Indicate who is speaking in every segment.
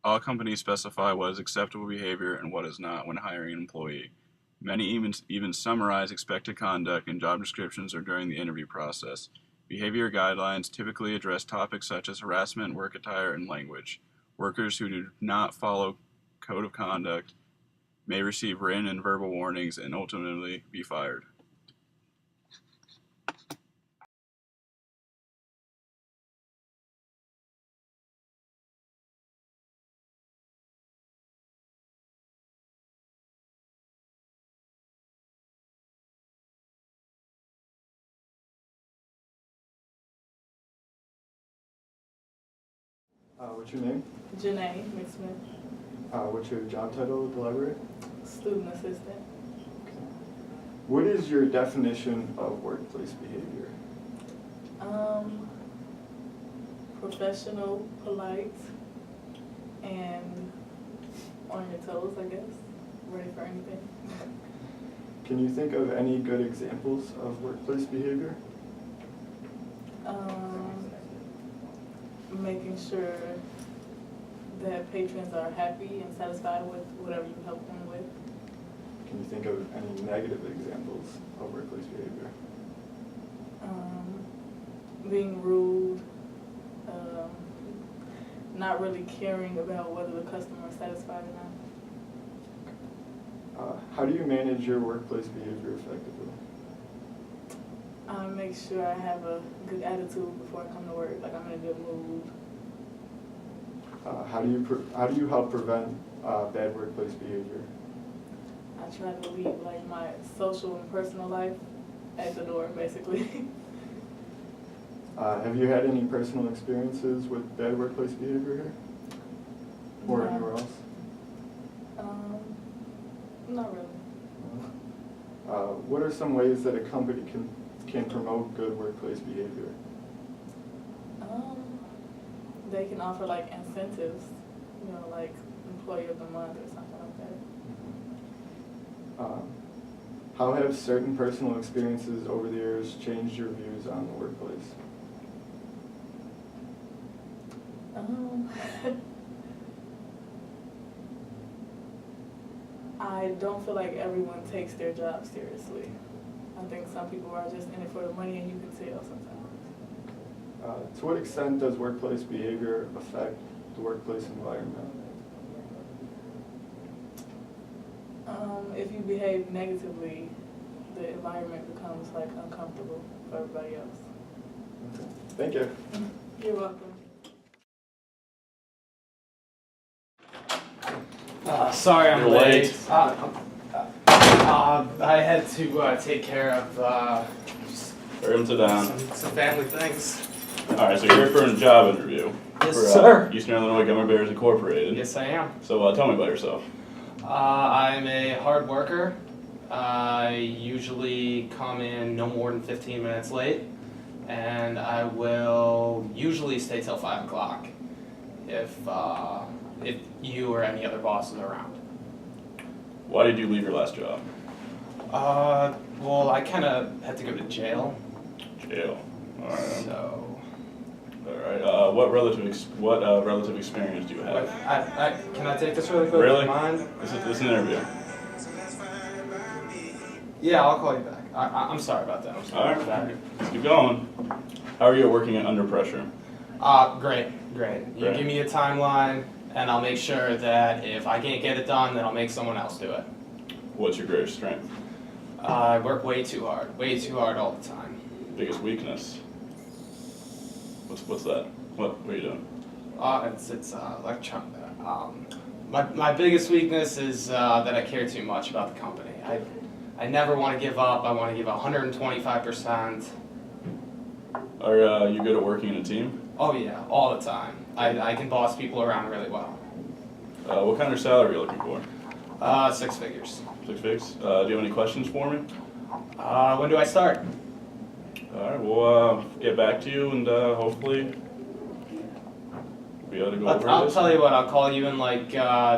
Speaker 1: All companies specify what is acceptable behavior and what is not when hiring an employee. Many even summarize expected conduct in job descriptions or during the interview process. Behavior guidelines typically address topics such as harassment, work attire, and language. Workers who do not follow code of conduct may receive written and verbal warnings and ultimately be fired.
Speaker 2: What's your name?
Speaker 3: Janae McSmith,
Speaker 2: What's your job title at the library?
Speaker 3: student assistant.
Speaker 2: Okay. What is your definition of workplace behavior?
Speaker 3: Professional, polite, and on your toes, I guess. Ready for anything.
Speaker 2: Can you think of any good examples of workplace behavior?
Speaker 3: Making sure that patrons are happy and satisfied with whatever you help them with.
Speaker 2: Can you think of any negative examples of workplace behavior?
Speaker 3: Being rude, not really caring about whether the customer is satisfied or not.
Speaker 2: How do you manage your workplace behavior effectively?
Speaker 3: I make sure I have a good attitude before I come to work, like I'm in a good mood.
Speaker 2: How do you help prevent bad workplace behavior?
Speaker 3: I try to leave like my social and personal life at the door, basically.
Speaker 2: Have you had any personal experiences with bad workplace behavior here? Or
Speaker 3: No.
Speaker 2: anywhere else?
Speaker 3: Not really.
Speaker 2: What are some ways that a company can promote good workplace behavior?
Speaker 3: They can offer like incentives, like employee of the month or something like that.
Speaker 2: How have certain personal experiences over the years changed your views on the workplace?
Speaker 3: I don't feel like everyone takes their job seriously. I think some people are just in it for the money, and you can tell sometimes.
Speaker 2: To what extent does workplace behavior affect the workplace environment?
Speaker 3: If you behave negatively, the environment becomes like uncomfortable for everybody else.
Speaker 2: Okay. Thank you.
Speaker 3: You're welcome.
Speaker 4: Sorry I'm
Speaker 1: You're
Speaker 4: late.
Speaker 1: late.
Speaker 4: I had to take care of
Speaker 1: Hurry him sit down.
Speaker 4: some family things.
Speaker 1: Alright, so you're here for a job interview.
Speaker 4: Yes,
Speaker 1: for,
Speaker 4: sir.
Speaker 1: Eastern Illinois Gummer Bears Incorporated.
Speaker 4: Yes, I am.
Speaker 1: So tell me about yourself.
Speaker 4: I'm a hard worker. I usually come in no more than 15 minutes late, and I will usually stay till 5 o'clock if you or any other bosses are around.
Speaker 1: Why did you leave your last job?
Speaker 4: Well, I kind of had to go to jail,
Speaker 1: Jail. Alright.
Speaker 4: so.
Speaker 1: Alright. What relative experience do you have?
Speaker 4: Can I take this really quick?
Speaker 1: Really?
Speaker 4: Do you mind?
Speaker 1: This is an interview.
Speaker 4: Yeah, I'll call you back. I'm sorry about that. I'm sorry
Speaker 1: Alright.
Speaker 4: about that.
Speaker 1: Let's keep going. How are you at working under pressure?
Speaker 4: Great. You
Speaker 1: Great.
Speaker 4: give me a timeline, and I'll make sure that if I can't get it done, then I'll make someone else do it.
Speaker 1: What's your greatest strength?
Speaker 4: I work way too hard all the time.
Speaker 1: Biggest weakness? What's that? What are you doing?
Speaker 4: It's my biggest weakness is that I care too much about the company. I never want to give up. I want to give 125%.
Speaker 1: Are you good at working in a team?
Speaker 4: Oh yeah, all the time. I can boss people around really well.
Speaker 1: What kind of salary are you looking for?
Speaker 4: 6 figures.
Speaker 1: 6 figs? Do you have any questions for me?
Speaker 4: When do I start?
Speaker 1: Alright, we'll get back to you and hopefully be able to go over
Speaker 4: I'll
Speaker 1: this.
Speaker 4: tell you what, I'll call you in like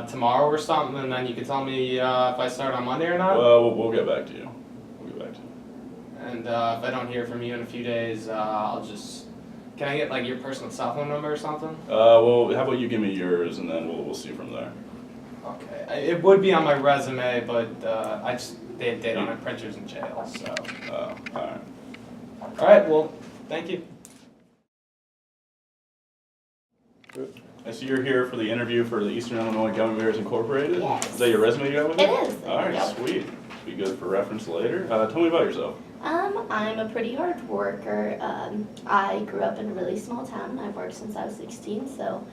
Speaker 4: tomorrow or something, and then you can tell me if I start on Monday or not.
Speaker 1: Well, we'll get back to you. We'll get back to you.
Speaker 4: And if I don't hear from you in a few days, I'll just Can I get like your personal cell phone number or something?
Speaker 1: Well, how about you give me yours, and then we'll see from there.
Speaker 4: Okay. It would be on my resume, but they don't have printers in jail, so.
Speaker 1: All right.
Speaker 4: All right. Well, thank you.
Speaker 1: I see you're here for the interview for the Eastern Illinois Gummy Bears Incorporated.
Speaker 5: Yes.
Speaker 1: Is that your resume you got with you?
Speaker 5: It is.
Speaker 1: All right,
Speaker 5: Yep.
Speaker 1: sweet. Be good for reference later. Tell me about yourself.
Speaker 5: I'm a pretty hard worker. I grew up in a really small town. I've worked since I was 16, so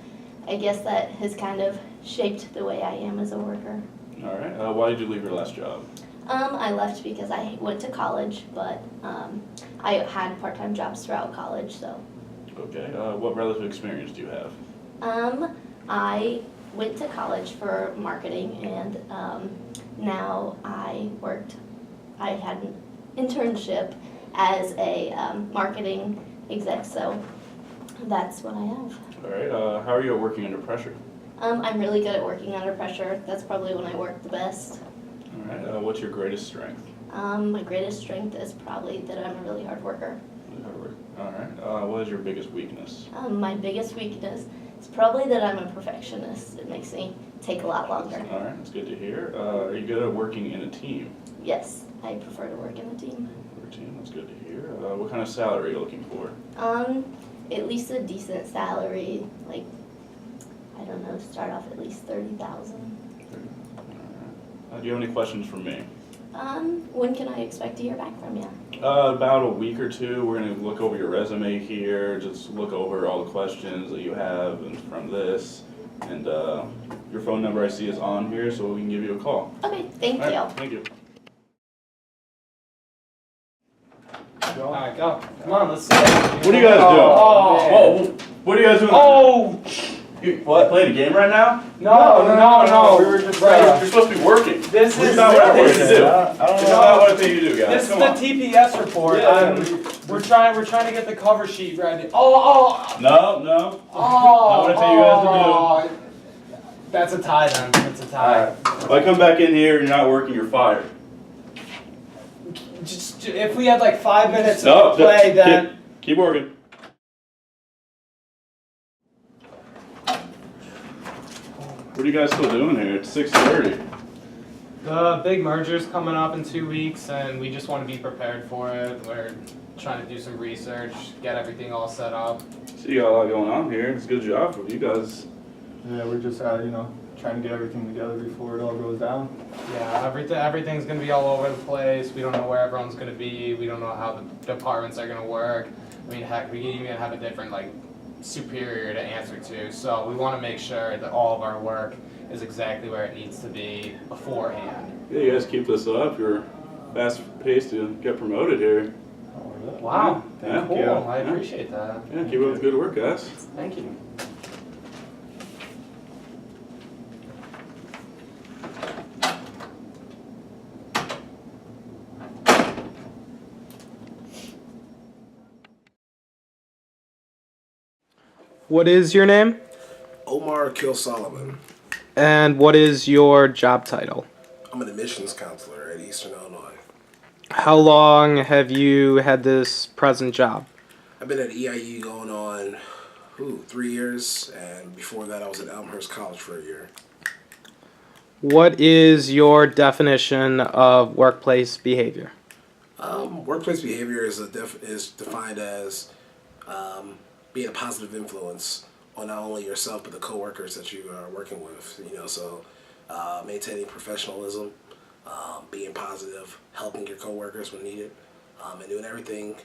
Speaker 5: I guess that has kind of shaped the way I am as a worker.
Speaker 1: All right. Why did you leave your last job?
Speaker 5: I left because I went to college, but I had part-time jobs throughout college, so.
Speaker 1: Okay. What relative experience do you have?
Speaker 5: I went to college for marketing, and now I had an internship as a marketing exec, so that's what I have.
Speaker 1: All right. How are you at working under pressure?
Speaker 5: I'm really good at working under pressure. That's probably when I work the best.
Speaker 1: All right. What's your greatest strength?
Speaker 5: My greatest strength is probably that I'm a really hard worker.
Speaker 1: Really hard work. All right. What is your biggest weakness?
Speaker 5: My biggest weakness is probably that I'm a perfectionist. It makes me take a lot longer.
Speaker 1: All right. That's good to hear. Are you good at working in a team?
Speaker 5: Yes, I prefer to work in a team.
Speaker 1: That's good to hear. What kind of salary are you looking for?
Speaker 5: At least a decent salary, like, I don't know, start off at least 30,000.
Speaker 1: Do you have any questions for me?
Speaker 5: When can I expect to hear back from you?
Speaker 1: About a week or two. We're going to look over your resume here, just look over all the questions that you have and from this. And your phone number I see is on here, so we can give you a call.
Speaker 5: Okay, thank
Speaker 1: All
Speaker 5: you.
Speaker 1: right, thank you.
Speaker 4: All right, go. Come on, let's see.
Speaker 1: What are you guys doing?
Speaker 4: Oh.
Speaker 1: Whoa, what are you guys doing?
Speaker 4: Oh.
Speaker 1: You playing a game right now?
Speaker 4: No.
Speaker 2: We were just,
Speaker 1: You're supposed to be working.
Speaker 4: This
Speaker 1: This
Speaker 4: is
Speaker 1: is not what I want you to do.
Speaker 2: I don't
Speaker 1: This is
Speaker 2: know.
Speaker 1: not what I think you do, guys.
Speaker 4: This is
Speaker 1: Come
Speaker 4: the
Speaker 1: on.
Speaker 4: TPS report.
Speaker 2: Yeah,
Speaker 4: We're trying to get the cover sheet ready. Oh.
Speaker 1: No.
Speaker 4: Oh.
Speaker 1: Not what I tell you guys to
Speaker 4: do. That's a tie then. That's a tie.
Speaker 1: If I come back in here and you're not working, you're fired.
Speaker 4: Just if we had like 5 minutes
Speaker 1: No,
Speaker 4: to play, then.
Speaker 1: keep working. What are you guys still doing here? It's 6:30.
Speaker 4: The big merger's coming up in 2 weeks, and we just want to be prepared for it. We're trying to do some research, get everything all set up.
Speaker 1: See, you got a lot going on here. It's a good job for you guys.
Speaker 2: Yeah, we're just, trying to get everything together before it all goes down.
Speaker 4: Yeah, everything's gonna be all over the place. We don't know where everyone's gonna be. We don't know how the departments are gonna work. I mean, heck, we even have a different superior to answer to. So we want to make sure that all of our work is exactly where it needs to be beforehand.
Speaker 1: Yeah, you guys keep this up. You're fast paced to get promoted here.
Speaker 4: Wow,
Speaker 1: Yeah.
Speaker 4: cool.
Speaker 2: you.
Speaker 4: I appreciate that.
Speaker 1: Yeah, keep up the good work, guys.
Speaker 4: Thank you. What is your name?
Speaker 6: Omar Kill Solomon.
Speaker 4: And what is your job title?
Speaker 6: I'm an admissions counselor at Eastern Illinois.
Speaker 4: How long have you had this present job?
Speaker 6: I've been at EIU going on 3 years, and before that I was at Elmhurst College for a year.
Speaker 4: What is your definition of workplace behavior?
Speaker 6: Workplace behavior is defined as being a positive influence on not only yourself but the coworkers that you are working with. So maintaining professionalism, being positive, helping your coworkers when needed, and doing everything,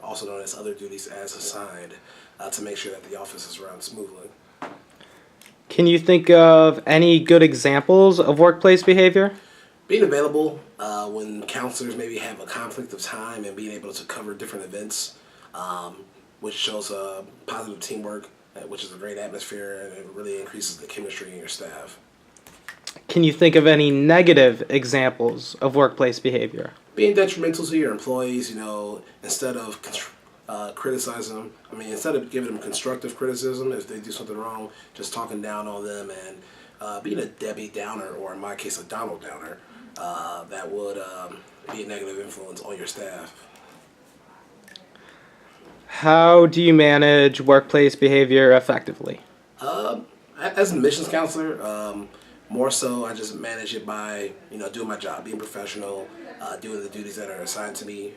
Speaker 6: also known as other duties as assigned, to make sure that the office is run smoothly.
Speaker 4: Can you think of any good examples of workplace behavior?
Speaker 6: Being available when counselors maybe have a conflict of time and being able to cover different events, which shows positive teamwork, which is a great atmosphere, and it really increases the chemistry in your staff.
Speaker 4: Can you think of any negative examples of workplace behavior?
Speaker 6: Being detrimental to your employees, instead of criticizing them, instead of giving them constructive criticism if they do something wrong, just talking down on them and being a Debbie Downer, or in my case a Donald Downer, that would be a negative influence on your staff.
Speaker 7: How do you manage workplace behavior effectively?
Speaker 6: As an admissions counselor, more so I just manage it by doing my job, being professional, doing the duties that are assigned to me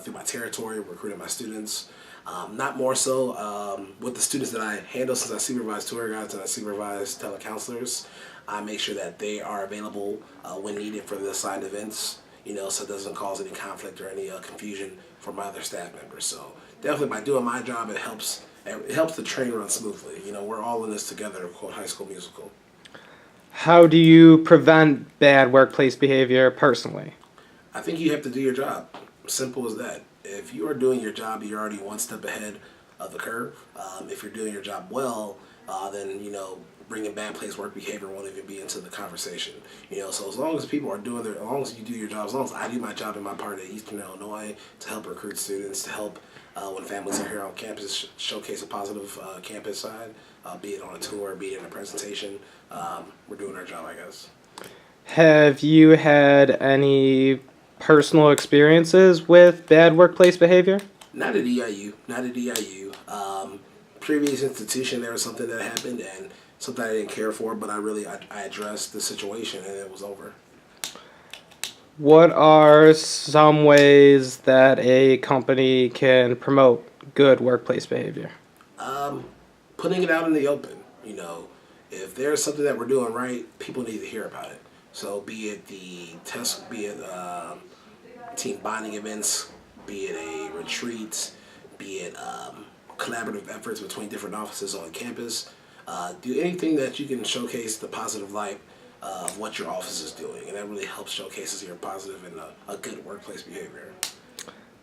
Speaker 6: through my territory, recruiting my students. Not more so with the students that I handle, since I supervise tour guides and I supervise telecounselors. I make sure that they are available when needed for the assigned events, so it doesn't cause any conflict or any confusion for my other staff members. So definitely by doing my job, it helps the train run smoothly. We're all in this together, quote High School Musical.
Speaker 7: How do you prevent bad workplace behavior personally?
Speaker 6: I think you have to do your job. Simple as that. If you are doing your job, you're already one step ahead of the curve. If you're doing your job well, then bringing bad place work behavior won't even be into the conversation. So as long as people are doing as long as you do your job, as long as I do my job in my part of Eastern Illinois to help recruit students, to help when families are here on campus, showcase a positive campus side, be it on a tour, be it in a presentation, we're doing our job, I guess.
Speaker 7: Have you had any personal experiences with bad workplace behavior?
Speaker 6: Not at EIU. Not at EIU. Previous institution, there was something that happened and something I didn't care for, but I addressed the situation and it was over.
Speaker 7: What are some ways that a company can promote good workplace behavior?
Speaker 6: Putting it out in the open. If there's something that we're doing right, people need to hear about it. So be it team bonding events, be it a retreat, be it collaborative efforts between different offices on campus. Do anything that you can showcase the positive light of what your office is doing, and that really helps showcases your positive and a good workplace behavior.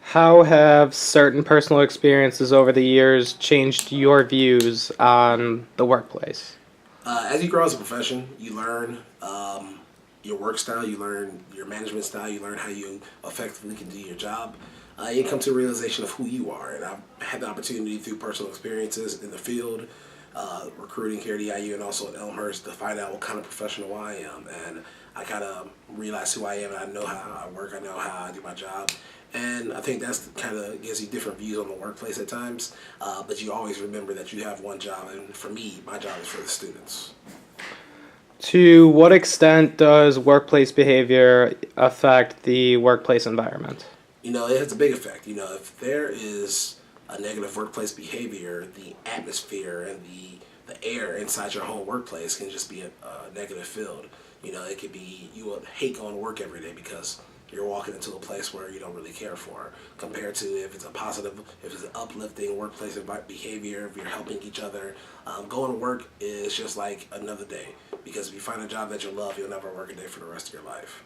Speaker 7: How have certain personal experiences over the years changed your views on the workplace?
Speaker 6: As you grow as a profession, you learn your work style, you learn your management style, you learn how you effectively can do your job. You come to a realization of who you are, and I've had the opportunity through personal experiences in the field, recruiting here at EIU and also at Elmhurst to find out what kind of professional I am, and I kind of realize who I am, and I know how I work, I know how I do my job, and I think that's kind of gives you different views on the workplace at times, but you always remember that you have one job, and for me, my job is for the students.
Speaker 7: To what extent does workplace behavior affect the workplace environment?
Speaker 6: It has a big effect. If there is a negative workplace behavior, the atmosphere and the air inside your home workplace can just be a negative filled. It could be you would hate going to work every day because you're walking into a place where you don't really care for, compared to if it's a positive, if it's an uplifting workplace behavior, if you're helping each other. Going to work is just like another day, because if you find a job that you love, you'll never work a day for the rest of your life.